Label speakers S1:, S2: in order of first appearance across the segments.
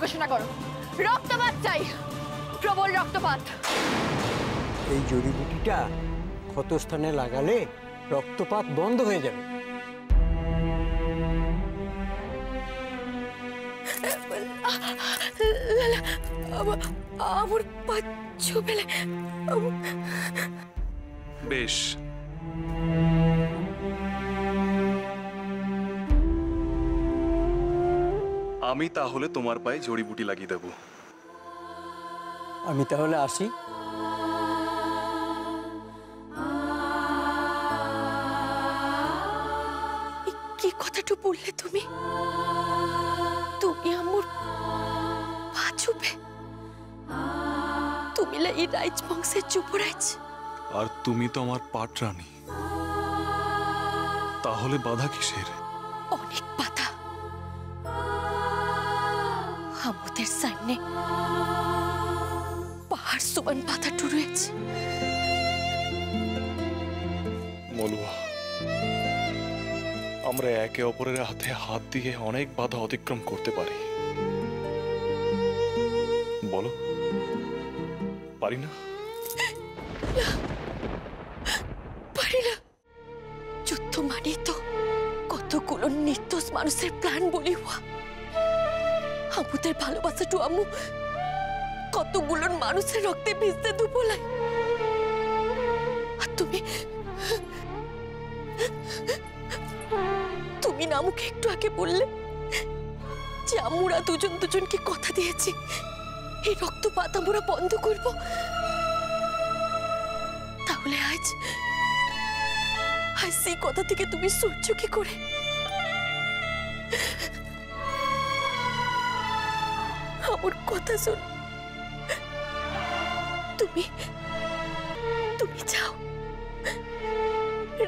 S1: ঘোষণা করো, রক্তপাত চাই, প্রবল রক্তপাত।
S2: এই জড়িবুটিটা ক্ষতস্থানে লাগালে রক্তপাত বন্ধ হয়ে যাবে।
S1: আমার পা ছুঁলে।
S3: বেশ, আমি তাহলে তোমার পায়ে জড়িবুটি লাগিয়ে দেব।
S2: আমি তাহলে আসি।
S1: কি কথাটা বললে তুমি? তুমি আমার পা ছুবে? তুমি এই রাইজ বংশের যুবরাজ,
S3: আর তুমি তো আমার পাটরানী, তাহলে বাধা কিসের?
S1: অনেক বাধা। আমাদের সামনে পাহাড় সমান বাধাটা রয়েছে।
S3: মলুয়া, আমরা একে অপরের হাতে হাত দিয়ে অনেক বাধা অতিক্রম করতে পারি, বলো পারি না?
S1: পারি না। যুদ্ধ মানে তো কতগুলো নির্দোষ মানুষের প্রাণ বলি হওয়া। আমাদের ভালোবাসাটু আমু কতগুলো মানুষের রক্তে ভিজতে দুবলাই। আর তুমি তুমি না আমাকে একটু আগে বললে যে আমরা দুজন দুজনকে কথা দিয়েছি এই রক্তপাত আমরা বন্ধ করব। তাহলে আজ সেই কথা থেকে তুমি সহ্য কি করে? আমার কথা শোন। তুমি তুমি যাও,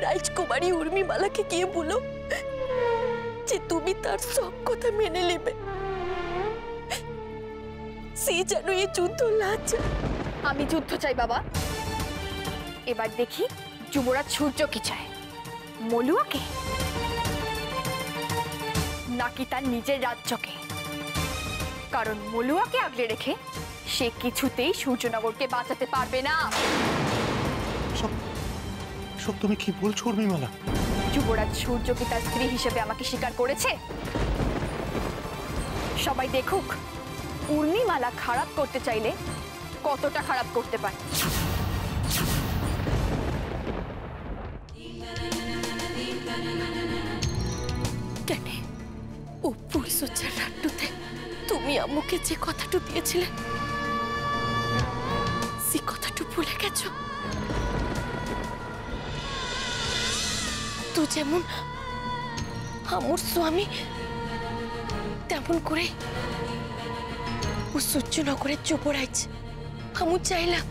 S1: রাজকুমারী উর্মিমালাকে গিয়ে বলো যে তুমি তার সব কথা মেনে নেবে। সে যেন এই যুদ্ধ লাজ। আমি যুদ্ধ চাই বাবা। এবার দেখি যুবরাজ সূর্য কি চায়, মলুয়াকে নাকি তার নিজের রাজ্যকে। কারণ মলুয়াকে আগলে রেখে সে কিছুতেই সূর্যনগরকে বাঁচাতে পারবে না।
S4: সব তুমি কি বলছো উর্মিমালা?
S1: যুবরাজ সূর্যকে তার স্ত্রী হিসেবে আমাকে স্বীকার করেছে। সবাই দেখুক উর্মিমালা খারাপ করতে চাইলে কতটা খারাপ করতে পারে। কেন ও ফুলসজ্জার রাতটুতে তুমি আম্মুকে যে কথাটা দিয়েছিলে সে কথাটা ভুলে গেছো? তো যেমন আমার স্বামী তেমন করে ও সূর্যনগরের যুবরাজ। আমি চাইলাম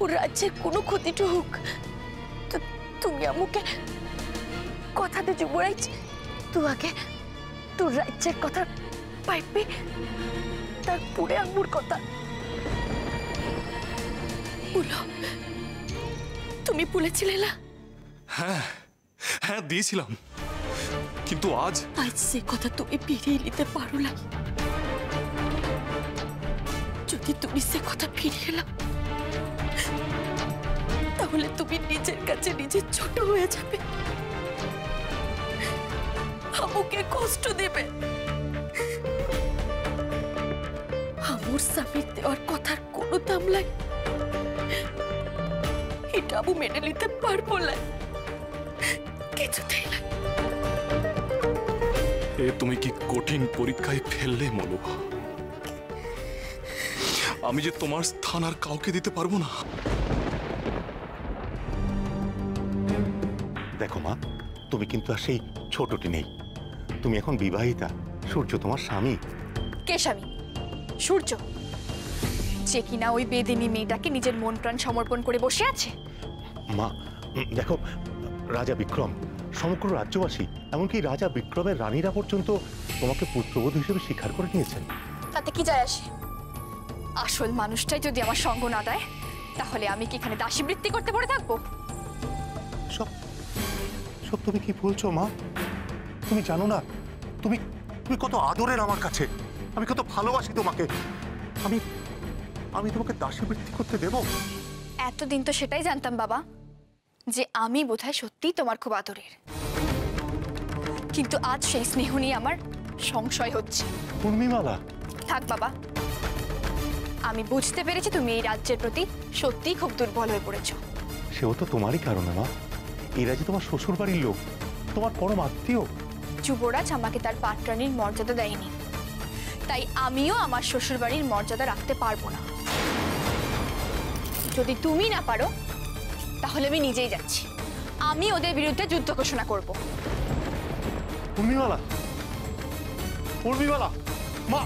S1: ওর রাজ্যের কোনো ক্ষতিটা হোক। তো তুমি আমাকে কথা দে যুবরাজ, তুই আগে তোর রাজ্যের কথা পাইবি, তারপরে আমার কথা বলো। তুমি বলেছিলে না?
S3: হ্যাঁ হ্যাঁ দিয়েছিলাম, কিন্তু আজ
S1: সে কথা তুমি ফিরিয়ে নিতে পারো না। যদি তুমি সে কথা ফিরিয়ে নাও তাহলে তুমি নিজের কাছে নিজে ছোট হয়ে যাবে, আমাকে কষ্ট দেবে। আমার স্বামীর দেওয়ার কথার কোনো দাম লাগে এটা আমি মেনে নিতে পারবো না, কিছুতেই না।
S3: এ তুমি কি কঠিন পরীক্ষায় ফেললে মলুয়া? আমি যে তোমার স্থান আর কাউকে দিতে পারবো না।
S4: দেখো মা, তুমি কিন্তু আর সেই ছোটটি নেই। তুমি এখন বিবাহিতা, সূর্য তোমার স্বামী।
S1: কে স্বামী? সূর্য, যে কিনা ওই বেদিনী মেয়েটাকে নিজের মন প্রাণ সমর্পণ করে বসে আছে।
S4: মা দেখো, রাজা বিক্রম, সমগ্র রাজ্যবাসী, এমনকি রাজা বিক্রমের রানীরা পর্যন্ত তোমাকে পুত্রবধূ হিসেবে স্বীকার করে নিয়েছেন।
S1: তাতে কি যায় আসে? আসল মানুষটাই যদি আমার সঙ্গ না দেয় তাহলে আমি কি এখানে দাসীবৃত্তি করতে পড়ে থাকবো?
S4: সব সব তুমি কি বলছো মা? তুমি জানো না তুমি তুমি কত আদরের আমার কাছে। আমি কত ভালোবাসি তোমাকে। আমি আমি তোমাকে দাসীবৃত্তি করতে দেব?
S1: এতদিন তো সেটাই জানতাম বাবা, যে আমি বোধহয় সত্যিই তোমার খুব আদরের, কিন্তু আজ সেই স্নেহ নিয়ে আমার সংশয় হচ্ছে।
S4: উর্মিমালা,
S1: থাক বাবা, আমি বুঝতে পেরেছি তুমি এই রাজ্যের প্রতি সত্যিই খুব দুর্বল হয়ে পড়েছো।
S4: সেও তো তোমারই কারণে মা। এরা যে তোমার শ্বশুর বাড়ির লোক, তোমার পরম আত্মীয়।
S1: যুবরাজ আমাকে তার পাটরানীর মর্যাদা দেয়নি, তাই আমিও আমার শ্বশুর বাড়ির মর্যাদা রাখতে পারবো না। যদি তুমি না পারো তাহলে আমি নিজেই যাচ্ছি, আমি ওদের বিরুদ্ধে যুদ্ধ ঘোষণা করব।
S4: উর্মিমালা, উর্মিমালা, মা।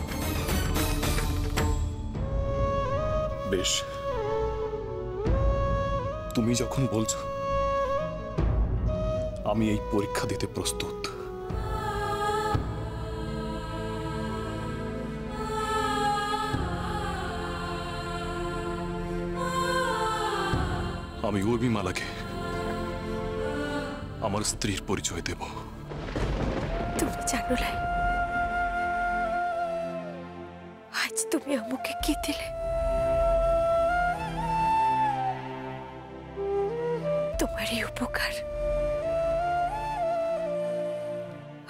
S3: বেশ, তুমি যখন বলছো, আমি এই পরীক্ষা দিতে প্রস্তুত। আমি উর্মিমালাকে আমার স্ত্রীর পরিচয় দেব।
S1: তুমি জানো লাই, আজ তুমি আমাকে কি দিলে? তোমার এই উপকার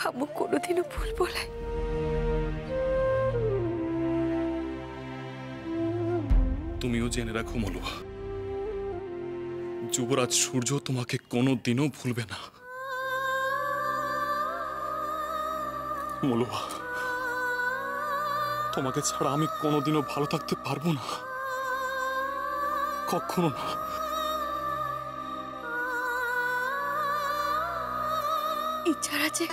S1: আমি কোনোদিনও ভুলবো না।
S3: তুমিও জেনে রাখো মলুয়া, যুবরাজ সূর্য তোমাকে কোনোদিনও ভুলবে না। মলুয়া, তোমাকে ছাড়া আমি কোনোদিনও ভালো থাকতে পারবো না, কখনো না।
S1: এছাড়া যে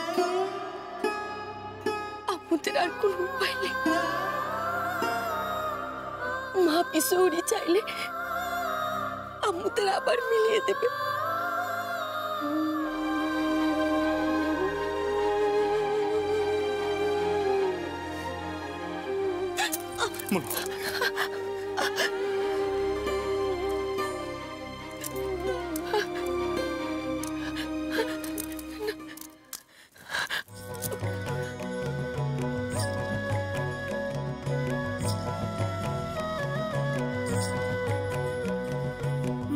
S1: আমাদের আর কোনো উপায় নেই। মা পিসৌরি চাইলে আমাদের আবার মিলিয়ে দেবে।
S3: মলুয়া,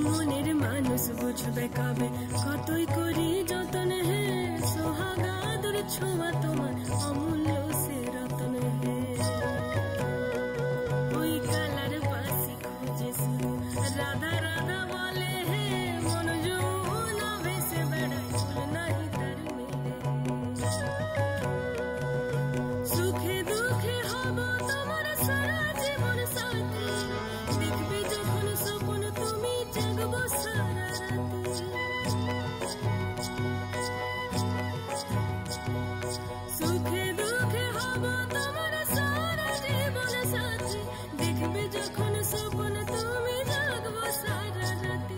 S5: মনের মানুষ বুঝবে কবে, কতই করি যতন হে, সোহাগাদুর ছোঁয়া তোমার অমূল্য সে রতন হে। ওই কালার বাসি খুঁজে শুধু রাধা রাধা বলে হে, মন যৌবনা ভেসে বেড়ায় ফুল নাহি তার মেলে। সুখে দুঃখে হব তোমার সারা জীবন সাথী, দেখবে যখন স্বপ্ন তুমি জাগবো সারা রাতি। সুখে দুঃখে হব তোমার সারা জীবন সাথী, দেখবে যখন স্বপ্ন তুমি জাগবো সারা রাতি।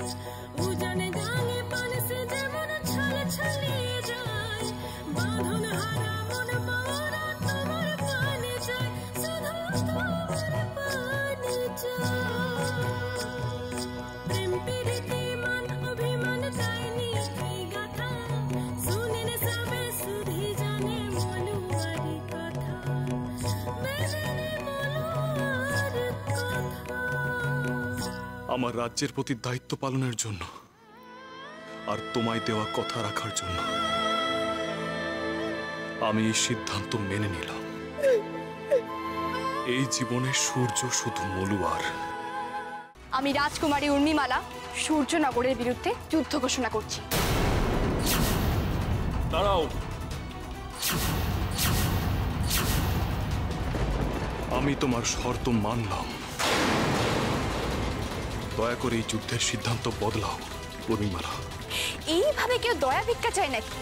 S5: উজানে গাঙে পান সে যেমন ছল ছলিয়ে যায়, বাঁধন হারা মন পাওয়ারা তোমার পানে যায়, শুধু তোমার পানে যায়। প্রেম প্রীতি মান অভিমান যায়নি এই গাথা, শুনেন সবে শুধু জানে মনুয়ারি কথা, মেনে মনুয়ার কথা।
S3: আমার রাজ্যের প্রতি দায়িত্ব পালনের জন্য আর তোমায় দেওয়া কথা রাখার জন্য আমি এই সিদ্ধান্ত মেনে নিলাম। এই জীবনে সূর্য শুধু মলুয়ার।
S1: আমি রাজকুমারী উর্মিমালা সূর্যনগরের বিরুদ্ধে যুদ্ধ ঘোষণা করছি।
S3: দাঁড়াও, আমি তোমার শর্ত মানলাম, দয়া করে এই যুদ্ধের সিদ্ধান্ত বদলাও উর্মিমালা।
S1: এইভাবে কেউ দয়া ভিক্ষা চায় নাকি?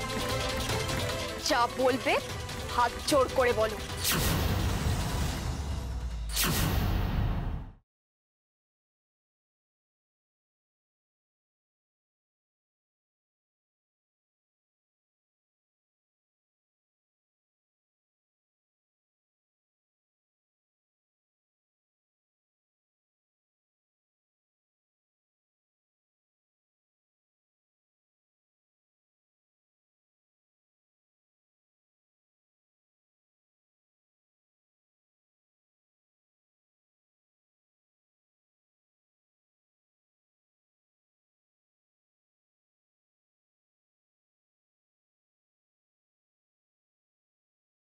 S1: যা বলবে হাত জোর করে বলো।